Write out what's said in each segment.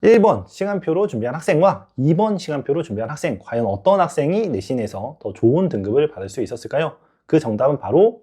1번 시간표로 준비한 학생과 2번 시간표로 준비한 학생, 과연 어떤 학생이 내신에서 더 좋은 등급을 받을 수 있었을까요? 그 정답은 바로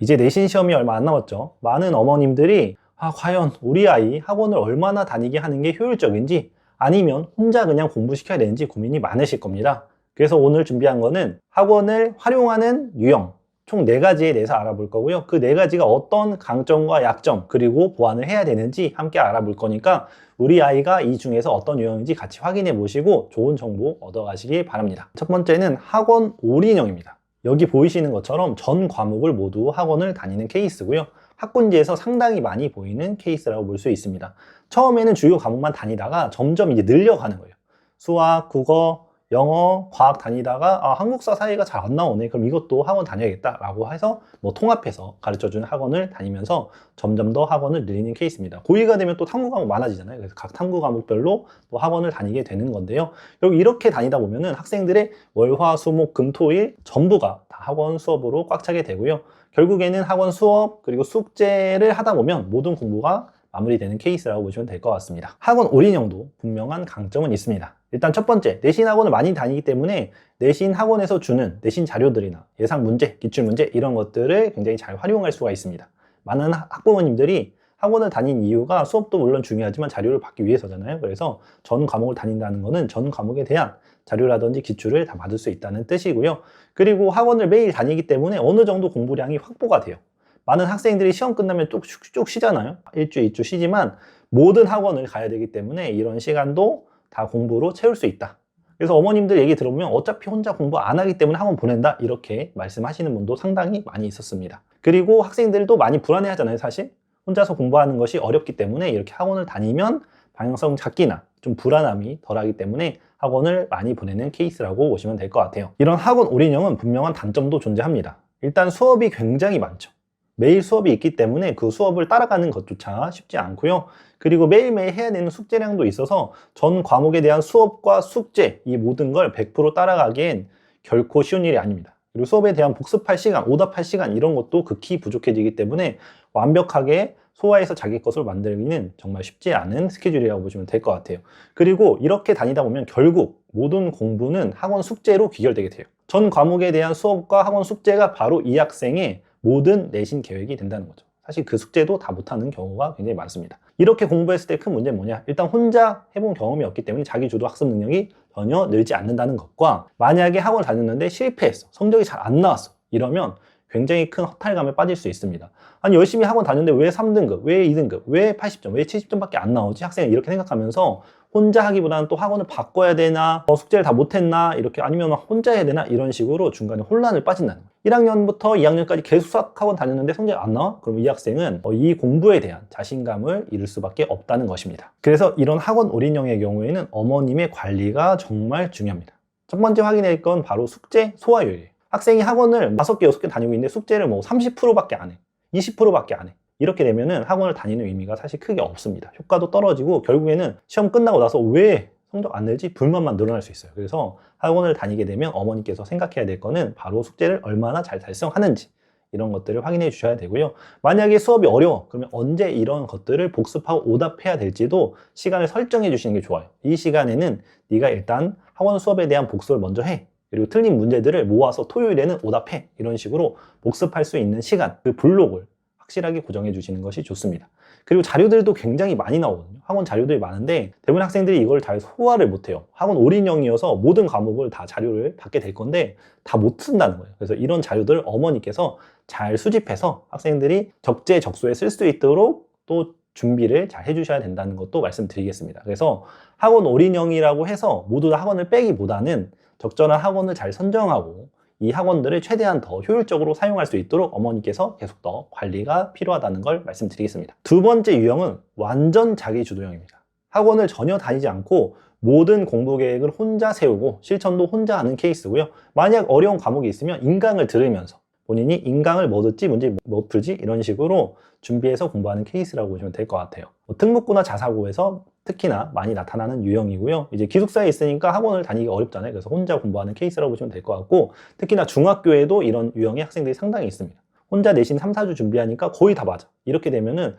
이제 내신 시험이 얼마 안 남았죠. 많은 어머님들이 과연 우리 아이 학원을 얼마나 다니게 하는 게 효율적인지, 아니면 혼자 그냥 공부시켜야 되는지 고민이 많으실 겁니다. 그래서 오늘 준비한 거는 학원을 활용하는 유형 총 4가지에 대해서 알아볼 거고요. 그 4가지가 어떤 강점과 약점, 그리고 보완을 해야 되는지 함께 알아볼 거니까 우리 아이가 이 중에서 어떤 유형인지 같이 확인해 보시고 좋은 정보 얻어 가시기 바랍니다. 첫 번째는 학원 올인형입니다. 여기 보이시는 것처럼 전 과목을 모두 학원을 다니는 케이스고요. 학군지에서 상당히 많이 보이는 케이스라고 볼 수 있습니다. 처음에는 주요 과목만 다니다가 점점 이제 늘려가는 거예요. 수학, 국어, 영어, 과학 다니다가 한국사 사이가 잘 안 나오네. 그럼 이것도 학원 다녀야겠다라고 해서 통합해서 가르쳐주는 학원을 다니면서 점점 더 학원을 늘리는 케이스입니다. 고2가 되면 또 탐구 과목 많아지잖아요. 그래서 각 탐구 과목별로 또 학원을 다니게 되는 건데요. 여기 이렇게 다니다 보면은 학생들의 월, 화, 수, 목, 금, 토, 일 전부가 다 학원 수업으로 꽉 차게 되고요. 결국에는 학원 수업 그리고 숙제를 하다 보면 모든 공부가 마무리되는 케이스라고 보시면 될 것 같습니다. 학원 올인형도 분명한 강점은 있습니다. 일단 첫 번째, 내신 학원을 많이 다니기 때문에 내신 학원에서 주는 내신 자료들이나 예상 문제, 기출 문제 이런 것들을 굉장히 잘 활용할 수가 있습니다. 많은 학부모님들이 학원을 다닌 이유가 수업도 물론 중요하지만 자료를 받기 위해서잖아요. 그래서 전 과목을 다닌다는 것은 전 과목에 대한 자료라든지 기출을 다 받을 수 있다는 뜻이고요. 그리고 학원을 매일 다니기 때문에 어느 정도 공부량이 확보가 돼요. 많은 학생들이 시험 끝나면 쭉 쉬잖아요. 일주, 2주 쉬지만 모든 학원을 가야 되기 때문에 이런 시간도 다 공부로 채울 수 있다. 그래서 어머님들 얘기 들어보면 어차피 혼자 공부 안 하기 때문에 학원 보낸다 이렇게 말씀하시는 분도 상당히 많이 있었습니다. 그리고 학생들도 많이 불안해 하잖아요. 사실 혼자서 공부하는 것이 어렵기 때문에 이렇게 학원을 다니면 방향성 잡기나 좀 불안함이 덜하기 때문에 학원을 많이 보내는 케이스라고 보시면 될 것 같아요. 이런 학원 올인형은 분명한 단점도 존재합니다. 일단 수업이 굉장히 많죠. 매일 수업이 있기 때문에 그 수업을 따라가는 것조차 쉽지 않고요. 그리고 매일매일 해야 되는 숙제량도 있어서 전 과목에 대한 수업과 숙제 이 모든 걸 100% 따라가기엔 결코 쉬운 일이 아닙니다. 그리고 수업에 대한 복습할 시간, 오답할 시간 이런 것도 극히 부족해지기 때문에 완벽하게 소화해서 자기 것을 만들기는 정말 쉽지 않은 스케줄이라고 보시면 될 것 같아요. 그리고 이렇게 다니다 보면 결국 모든 공부는 학원 숙제로 귀결되게 돼요. 전 과목에 대한 수업과 학원 숙제가 바로 이 학생의 모든 내신 계획이 된다는 거죠. 사실 그 숙제도 다 못하는 경우가 굉장히 많습니다. 이렇게 공부했을 때 큰 문제는 뭐냐? 일단 혼자 해본 경험이 없기 때문에 자기주도 학습 능력이 전혀 늘지 않는다는 것과, 만약에 학원을 다녔는데 실패했어, 성적이 잘 안 나왔어, 이러면 굉장히 큰 허탈감에 빠질 수 있습니다. 아니 열심히 학원 다녔는데 왜 3등급, 왜 2등급, 왜 80점, 왜 70점밖에 안 나오지? 학생은 이렇게 생각하면서 혼자 하기보다는 또 학원을 바꿔야 되나, 숙제를 다 못했나, 이렇게 아니면 혼자 해야 되나 이런 식으로 중간에 혼란을 빠진다는 거예요. 1학년부터 2학년까지 계속 수학학원 다녔는데 성적이 안 나와? 그럼 이 학생은 이 공부에 대한 자신감을 잃을 수밖에 없다는 것입니다. 그래서 이런 학원 올인형의 경우에는 어머님의 관리가 정말 중요합니다. 첫 번째 확인할 건 바로 숙제 소화율이에요. 학생이 학원을 5개, 6개 다니고 있는데 숙제를 30%밖에 안 해. 20%밖에 안 해. 이렇게 되면은 학원을 다니는 의미가 사실 크게 없습니다. 효과도 떨어지고 결국에는 시험 끝나고 나서 왜 성적 안 늘지? 불만만 늘어날 수 있어요. 그래서 학원을 다니게 되면 어머니께서 생각해야 될 거는 바로 숙제를 얼마나 잘 달성하는지 이런 것들을 확인해 주셔야 되고요. 만약에 수업이 어려워 그러면 언제 이런 것들을 복습하고 오답해야 될지도 시간을 설정해 주시는 게 좋아요. 이 시간에는 네가 일단 학원 수업에 대한 복습을 먼저 해. 그리고 틀린 문제들을 모아서 토요일에는 오답해. 이런 식으로 복습할 수 있는 시간, 그 블록을 확실하게 고정해 주시는 것이 좋습니다. 그리고 자료들도 굉장히 많이 나오거든요. 학원 자료들이 많은데 대부분 학생들이 이걸 잘 소화를 못해요. 학원 올인형이어서 모든 과목을 다 자료를 받게 될 건데 다 못 쓴다는 거예요. 그래서 이런 자료들을 어머니께서 잘 수집해서 학생들이 적재적소에 쓸 수 있도록 또 준비를 잘 해주셔야 된다는 것도 말씀드리겠습니다. 그래서 학원 올인형이라고 해서 모두 다 학원을 빼기보다는 적절한 학원을 잘 선정하고 이 학원들을 최대한 더 효율적으로 사용할 수 있도록 어머니께서 계속 더 관리가 필요하다는 걸 말씀드리겠습니다. 두 번째 유형은 완전 자기주도형입니다. 학원을 전혀 다니지 않고 모든 공부 계획을 혼자 세우고 실천도 혼자 하는 케이스고요. 만약 어려운 과목이 있으면 인강을 들으면서 본인이 인강을 뭐 듣지, 문제 뭐 풀지 이런 식으로 준비해서 공부하는 케이스라고 보시면 될 것 같아요. 특목고나 자사고에서 특히나 많이 나타나는 유형이고요. 이제 기숙사에 있으니까 학원을 다니기 어렵잖아요. 그래서 혼자 공부하는 케이스라고 보시면 될 것 같고, 특히나 중학교에도 이런 유형의 학생들이 상당히 있습니다. 혼자 내신 3, 4주 준비하니까 거의 다 맞아. 이렇게 되면은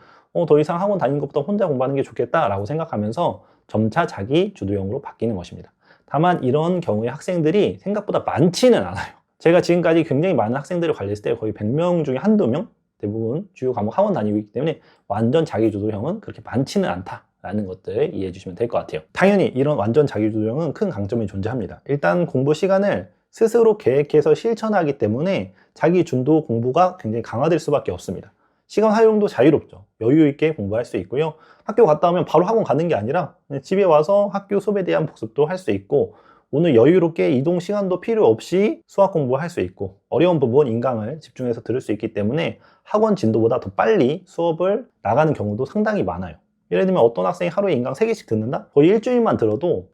더 이상 학원 다니는 것보다 혼자 공부하는 게 좋겠다라고 생각하면서 점차 자기 주도형으로 바뀌는 것입니다. 다만 이런 경우에 학생들이 생각보다 많지는 않아요. 제가 지금까지 굉장히 많은 학생들을 관리했을 때 거의 100명 중에 한두 명? 대부분 주요 과목 학원 다니고 있기 때문에 완전 자기주도형은 그렇게 많지는 않다라는 것들 이해해 주시면 될 것 같아요. 당연히 이런 완전 자기주도형은 큰 강점이 존재합니다. 일단 공부 시간을 스스로 계획해서 실천하기 때문에 자기 주도 공부가 굉장히 강화될 수밖에 없습니다. 시간 활용도 자유롭죠. 여유 있게 공부할 수 있고요. 학교 갔다 오면 바로 학원 가는 게 아니라 집에 와서 학교 수업에 대한 복습도 할 수 있고, 오늘 여유롭게 이동 시간도 필요 없이 수학 공부할 수 있고, 어려운 부분 인강을 집중해서 들을 수 있기 때문에 학원 진도보다 더 빨리 수업을 나가는 경우도 상당히 많아요. 예를 들면 어떤 학생이 하루에 인강 3개씩 듣는다? 거의 일주일만 들어도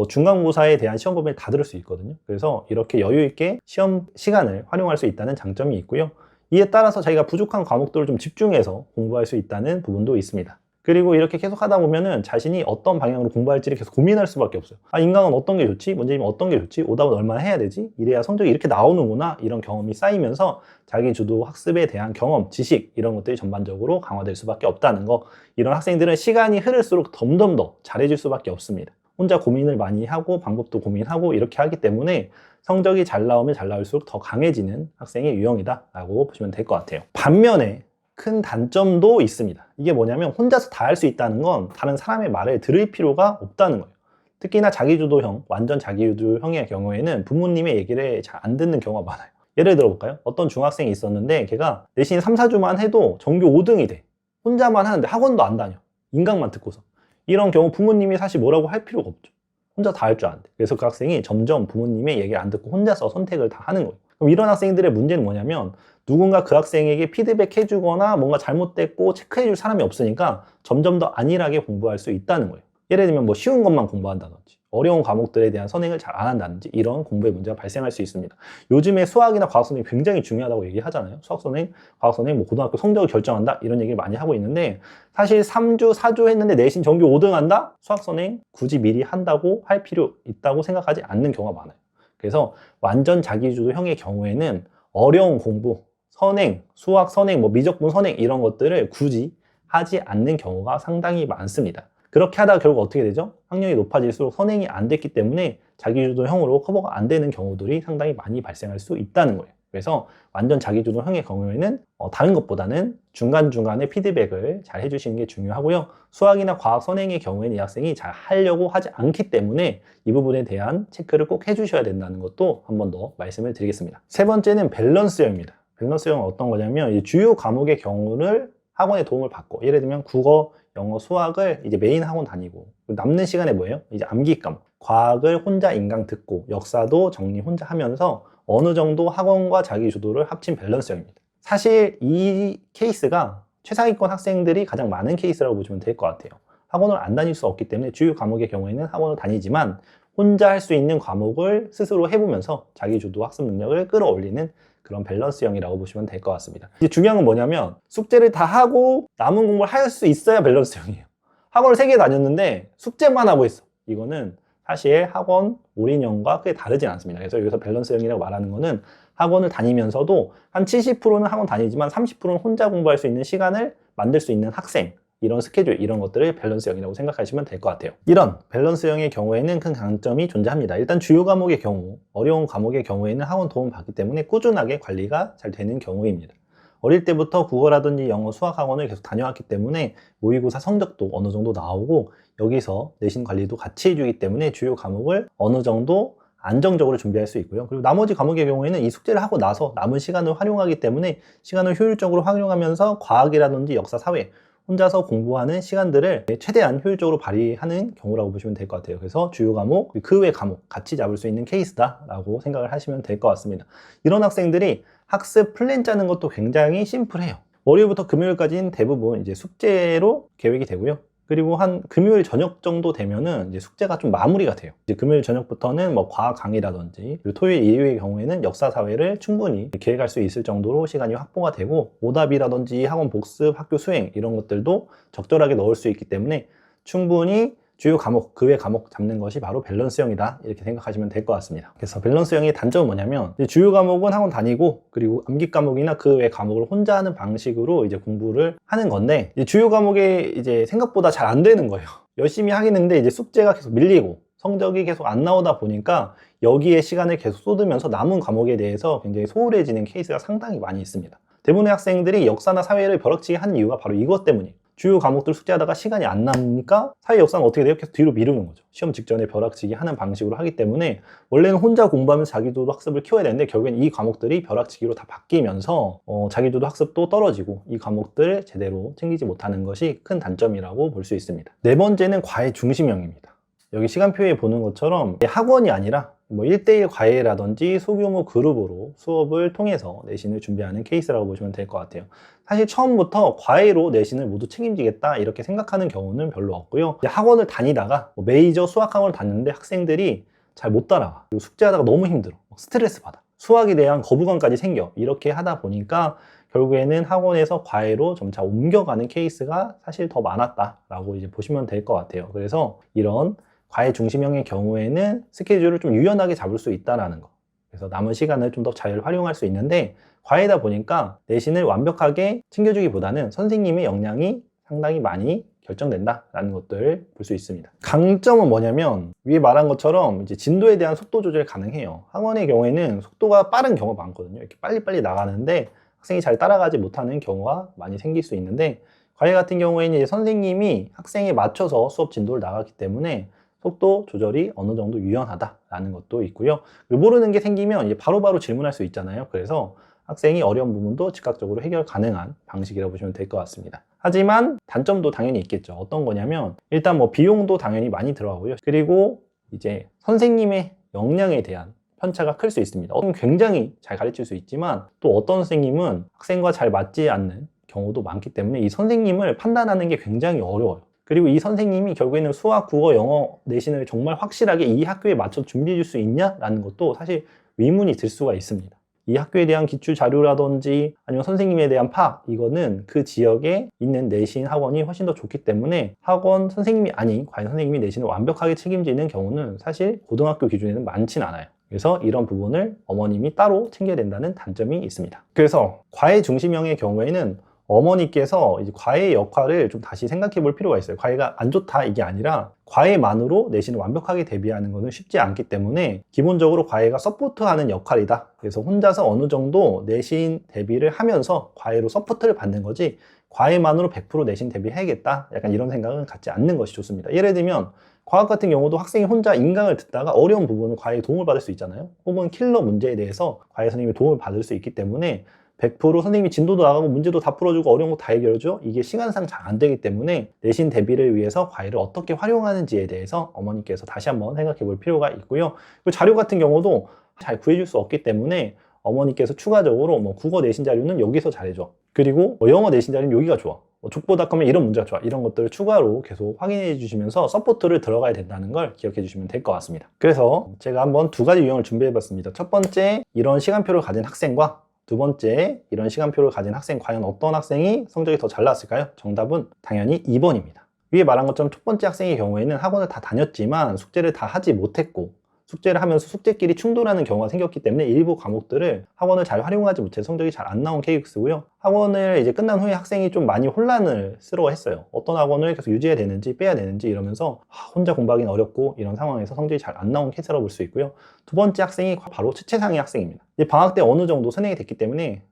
중간고사에 대한 시험 범위를 다 들을 수 있거든요. 그래서 이렇게 여유 있게 시험 시간을 활용할 수 있다는 장점이 있고요. 이에 따라서 자기가 부족한 과목들을 좀 집중해서 공부할 수 있다는 부분도 있습니다. 그리고 이렇게 계속 하다 보면은 자신이 어떤 방향으로 공부할지를 계속 고민할 수밖에 없어요. 인강은 어떤 게 좋지? 문제집은 어떤 게 좋지? 오답은 얼마나 해야 되지? 이래야 성적이 이렇게 나오는구나. 이런 경험이 쌓이면서 자기 주도 학습에 대한 경험, 지식 이런 것들이 전반적으로 강화될 수밖에 없다는 거. 이런 학생들은 시간이 흐를수록 점점 더 잘해질 수밖에 없습니다. 혼자 고민을 많이 하고 방법도 고민하고 이렇게 하기 때문에 성적이 잘 나오면 잘 나올수록 더 강해지는 학생의 유형이다 라고 보시면 될 것 같아요. 반면에 큰 단점도 있습니다. 이게 뭐냐면 혼자서 다 할 수 있다는 건 다른 사람의 말을 들을 필요가 없다는 거예요. 특히나 자기주도형, 완전 자기주도형의 경우에는 부모님의 얘기를 잘 안 듣는 경우가 많아요. 예를 들어볼까요? 어떤 중학생이 있었는데 걔가 내신 3, 4주만 해도 전교 5등이 돼. 혼자만 하는데 학원도 안 다녀. 인강만 듣고서. 이런 경우 부모님이 사실 뭐라고 할 필요가 없죠. 혼자 다 할 줄 아는데. 그래서 그 학생이 점점 부모님의 얘기를 안 듣고 혼자서 선택을 다 하는 거예요. 그럼 이런 학생들의 문제는 뭐냐면 누군가 그 학생에게 피드백 해주거나 뭔가 잘못됐고 체크해줄 사람이 없으니까 점점 더 안일하게 공부할 수 있다는 거예요. 예를 들면 쉬운 것만 공부한다든지 어려운 과목들에 대한 선행을 잘 안 한다든지 이런 공부의 문제가 발생할 수 있습니다. 요즘에 수학이나 과학 선행이 굉장히 중요하다고 얘기하잖아요. 수학 선행, 과학 선행, 고등학교 성적을 결정한다 이런 얘기를 많이 하고 있는데 사실 3주, 4주 했는데 내신 전교 5등 한다? 수학 선행 굳이 미리 한다고 할 필요 있다고 생각하지 않는 경우가 많아요. 그래서 완전 자기주도형의 경우에는 어려운 공부, 선행, 수학 선행, 미적분 선행 이런 것들을 굳이 하지 않는 경우가 상당히 많습니다. 그렇게 하다가 결국 어떻게 되죠? 학력이 높아질수록 선행이 안 됐기 때문에 자기주도형으로 커버가 안 되는 경우들이 상당히 많이 발생할 수 있다는 거예요. 그래서 완전 자기주도형의 경우에는 다른 것보다는 중간중간에 피드백을 잘 해주시는 게 중요하고요. 수학이나 과학 선행의 경우에는 이 학생이 잘 하려고 하지 않기 때문에 이 부분에 대한 체크를 꼭 해주셔야 된다는 것도 한 번 더 말씀을 드리겠습니다. 세 번째는 밸런스형입니다. 밸런스형은 어떤 거냐면 이 주요 과목의 경우를 학원의 도움을 받고, 예를 들면 국어, 영어, 수학을 이제 메인 학원 다니고 남는 시간에 뭐예요? 이제 암기 과목, 과학을 혼자 인강 듣고 역사도 정리 혼자 하면서 어느 정도 학원과 자기 주도를 합친 밸런스형입니다. 사실 이 케이스가 최상위권 학생들이 가장 많은 케이스라고 보시면 될 것 같아요. 학원을 안 다닐 수 없기 때문에 주요 과목의 경우에는 학원을 다니지만 혼자 할 수 있는 과목을 스스로 해보면서 자기 주도 학습 능력을 끌어올리는 그런 밸런스형이라고 보시면 될 것 같습니다. 이제 중요한 건 뭐냐면 숙제를 다 하고 남은 공부를 할 수 있어야 밸런스형이에요. 학원을 3개 다녔는데 숙제만 하고 있어. 이거는 사실 학원 올인형과 크게 다르진 않습니다. 그래서 여기서 밸런스형이라고 말하는 거는 학원을 다니면서도 한 70%는 학원 다니지만 30%는 혼자 공부할 수 있는 시간을 만들 수 있는 학생, 이런 스케줄, 이런 것들을 밸런스형이라고 생각하시면 될 것 같아요. 이런 밸런스형의 경우에는 큰 강점이 존재합니다. 일단 주요 과목의 경우, 어려운 과목의 경우에는 학원 도움을 받기 때문에 꾸준하게 관리가 잘 되는 경우입니다. 어릴 때부터 국어라든지 영어, 수학 학원을 계속 다녀왔기 때문에 모의고사 성적도 어느 정도 나오고 여기서 내신 관리도 같이 해주기 때문에 주요 과목을 어느 정도 안정적으로 준비할 수 있고요. 그리고 나머지 과목의 경우에는 이 숙제를 하고 나서 남은 시간을 활용하기 때문에 시간을 효율적으로 활용하면서 과학이라든지 역사, 사회 혼자서 공부하는 시간들을 최대한 효율적으로 발휘하는 경우라고 보시면 될 것 같아요. 그래서 주요 과목, 그 외 과목 같이 잡을 수 있는 케이스다라고 생각을 하시면 될 것 같습니다. 이런 학생들이 학습 플랜 짜는 것도 굉장히 심플해요. 월요일부터 금요일까지는 대부분 이제 숙제로 계획이 되고요. 그리고 한 금요일 저녁 정도 되면은 이제 숙제가 좀 마무리가 돼요. 이제 금요일 저녁부터는 과학 강의라든지, 그리고 토요일, 일요일의 경우에는 역사, 사회를 충분히 계획할 수 있을 정도로 시간이 확보가 되고, 오답이라든지 학원 복습, 학교 수행 이런 것들도 적절하게 넣을 수 있기 때문에 충분히 주요 과목, 그 외 과목 잡는 것이 바로 밸런스형이다 이렇게 생각하시면 될 것 같습니다. 그래서 밸런스형의 단점은 뭐냐면 주요 과목은 학원 다니고 그리고 암기 과목이나 그 외 과목을 혼자 하는 방식으로 이제 공부를 하는 건데 주요 과목에 이제 생각보다 잘 안 되는 거예요. 열심히 하겠는데 이제 숙제가 계속 밀리고 성적이 계속 안 나오다 보니까 여기에 시간을 계속 쏟으면서 남은 과목에 대해서 굉장히 소홀해지는 케이스가 상당히 많이 있습니다. 대부분의 학생들이 역사나 사회를 벼락치기 하는 이유가 바로 이것 때문이에요. 주요 과목들 숙제하다가 시간이 안 남으니까 사회 역사는 어떻게 돼요? 계속 뒤로 미루는 거죠. 시험 직전에 벼락치기 하는 방식으로 하기 때문에 원래는 혼자 공부하면서 자기주도 학습을 키워야 되는데 결국엔 이 과목들이 벼락치기로 다 바뀌면서 자기주도 학습도 떨어지고 이 과목들을 제대로 챙기지 못하는 것이 큰 단점이라고 볼 수 있습니다. 네 번째는 과외 중심형입니다. 여기 시간표에 보는 것처럼 학원이 아니라 뭐 1대1 과외라든지 소규모 그룹으로 수업을 통해서 내신을 준비하는 케이스라고 보시면 될 것 같아요. 사실 처음부터 과외로 내신을 모두 책임지겠다 이렇게 생각하는 경우는 별로 없고요. 학원을 다니다가 메이저 수학 학원을 다녔는데 학생들이 잘 못 따라와. 그리고 숙제하다가 너무 힘들어. 스트레스 받아. 수학에 대한 거부감까지 생겨. 이렇게 하다 보니까 결국에는 학원에서 과외로 점차 옮겨가는 케이스가 사실 더 많았다라고 이제 보시면 될 것 같아요. 그래서 이런 과외 중심형의 경우에는 스케줄을 좀 유연하게 잡을 수 있다는 거. 그래서 남은 시간을 좀 더 잘 활용할 수 있는데 과외다 보니까 내신을 완벽하게 챙겨주기보다는 선생님의 역량이 상당히 많이 결정된다라는 것들을 볼 수 있습니다. 강점은 뭐냐면 위에 말한 것처럼 이제 진도에 대한 속도 조절이 가능해요. 학원의 경우에는 속도가 빠른 경우가 많거든요. 이렇게 빨리빨리 나가는데 학생이 잘 따라가지 못하는 경우가 많이 생길 수 있는데 과외 같은 경우에는 이제 선생님이 학생에 맞춰서 수업 진도를 나가기 때문에 속도 조절이 어느 정도 유연하다라는 것도 있고요. 그리고 모르는 게 생기면 이제 바로바로 질문할 수 있잖아요. 그래서 학생이 어려운 부분도 즉각적으로 해결 가능한 방식이라고 보시면 될 것 같습니다. 하지만 단점도 당연히 있겠죠. 어떤 거냐면 일단 뭐 비용도 당연히 많이 들어가고요. 그리고 이제 선생님의 역량에 대한 편차가 클 수 있습니다. 굉장히 잘 가르칠 수 있지만 또 어떤 선생님은 학생과 잘 맞지 않는 경우도 많기 때문에 이 선생님을 판단하는 게 굉장히 어려워요. 그리고 이 선생님이 결국에는 수학, 국어, 영어 내신을 정말 확실하게 이 학교에 맞춰 준비해 줄 수 있냐라는 것도 사실 의문이 들 수가 있습니다. 이 학교에 대한 기출 자료라든지 아니면 선생님에 대한 파악, 이거는 그 지역에 있는 내신 학원이 훨씬 더 좋기 때문에 학원 선생님이 아닌 과외 선생님이 내신을 완벽하게 책임지는 경우는 사실 고등학교 기준에는 많진 않아요. 그래서 이런 부분을 어머님이 따로 챙겨야 된다는 단점이 있습니다. 그래서 과외 중심형의 경우에는 어머니께서 이제 과외의 역할을 좀 다시 생각해 볼 필요가 있어요. 과외가 안 좋다 이게 아니라 과외만으로 내신을 완벽하게 대비하는 것은 쉽지 않기 때문에 기본적으로 과외가 서포트하는 역할이다. 그래서 혼자서 어느 정도 내신 대비를 하면서 과외로 서포트를 받는 거지 과외만으로 100% 내신 대비해야겠다. 약간 이런 생각은 갖지 않는 것이 좋습니다. 예를 들면 과학 같은 경우도 학생이 혼자 인강을 듣다가 어려운 부분은 과외의 도움을 받을 수 있잖아요. 혹은 킬러 문제에 대해서 과외 선생님의 도움을 받을 수 있기 때문에 100% 선생님이 진도도 나가고 문제도 다 풀어주고 어려운 거 다 해결해줘. 이게 시간상 잘 안 되기 때문에 내신 대비를 위해서 과외를 어떻게 활용하는지에 대해서 어머니께서 다시 한번 생각해 볼 필요가 있고요. 그리고 자료 같은 경우도 잘 구해줄 수 없기 때문에 어머니께서 추가적으로 뭐 국어 내신 자료는 여기서 잘해줘. 그리고 영어 내신 자료는 여기가 좋아. 족보닷컴에 이런 문제가 좋아. 이런 것들을 추가로 계속 확인해 주시면서 서포트를 들어가야 된다는 걸 기억해 주시면 될 것 같습니다. 그래서 제가 한번 두 가지 유형을 준비해 봤습니다. 첫 번째, 이런 시간표를 가진 학생과 두 번째, 이런 시간표를 가진 학생, 과연 어떤 학생이 성적이 더 잘 나왔을까요? 정답은 당연히 2번입니다. 위에 말한 것처럼 첫 번째 학생의 경우에는 학원을 다 다녔지만 숙제를 다 하지 못했고 숙제를 하면서 숙제끼리 충돌하는 경우가 생겼기 때문에 일부 과목들을 학원을 잘 활용하지 못해서 성적이 잘 안 나온 케이스고요. 학원을 이제 끝난 후에 학생이 좀 많이 혼란을 스러워했어요. 어떤 학원을 계속 유지해야 되는지 빼야 되는지 이러면서 혼자 공부하기는 어렵고 이런 상황에서 성적이 잘 안 나온 케이스라고 볼 수 있고요. 두 번째 학생이 바로 최상위 학생입니다. 이제 방학 때 어느 정도 선행이 됐기 때문에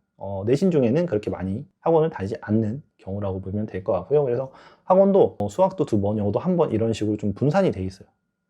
내신 중에는 그렇게 많이 학원을 다니지 않는 경우라고 보면 될 것 같고요. 그래서 학원도 수학도 2번, 영어도 1번 이런 식으로 좀 분산이 돼 있어요.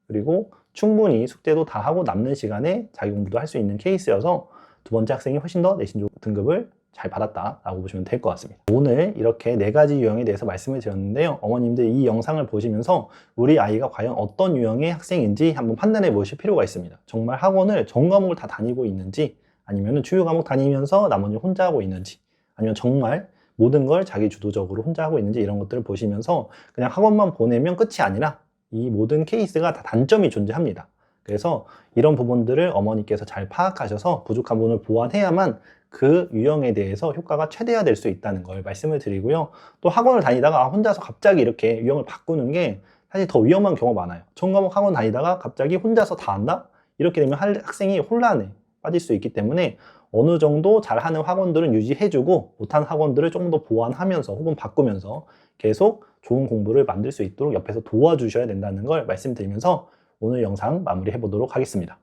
그리고 충분히 숙제도 다 하고 남는 시간에 자기 공부도 할 수 있는 케이스여서 두 번째 학생이 훨씬 더 내신 등급을 잘 받았다라고 보시면 될 것 같습니다. 오늘 이렇게 4가지 유형에 대해서 말씀을 드렸는데요. 어머님들 이 영상을 보시면서 우리 아이가 과연 어떤 유형의 학생인지 한번 판단해 보실 필요가 있습니다. 정말 학원을 전 과목을 다 다니고 있는지 아니면 주요 과목 다니면서 나머지 혼자 하고 있는지 아니면 정말 모든 걸 자기 주도적으로 혼자 하고 있는지 이런 것들을 보시면서 그냥 학원만 보내면 끝이 아니라 이 모든 케이스가 다 단점이 존재합니다. 그래서 이런 부분들을 어머니께서 잘 파악하셔서 부족한 부분을 보완해야만 그 유형에 대해서 효과가 최대화 될 수 있다는 걸 말씀을 드리고요. 또 학원을 다니다가 혼자서 갑자기 이렇게 유형을 바꾸는 게 사실 더 위험한 경우가 많아요. 전과목 학원 다니다가 갑자기 혼자서 다 한다? 이렇게 되면 학생이 혼란에 빠질 수 있기 때문에 어느 정도 잘하는 학원들은 유지해주고 못하는 학원들을 조금 더 보완하면서 혹은 바꾸면서 계속 좋은 공부를 만들 수 있도록 옆에서 도와주셔야 된다는 걸 말씀드리면서 오늘 영상 마무리해 보도록 하겠습니다.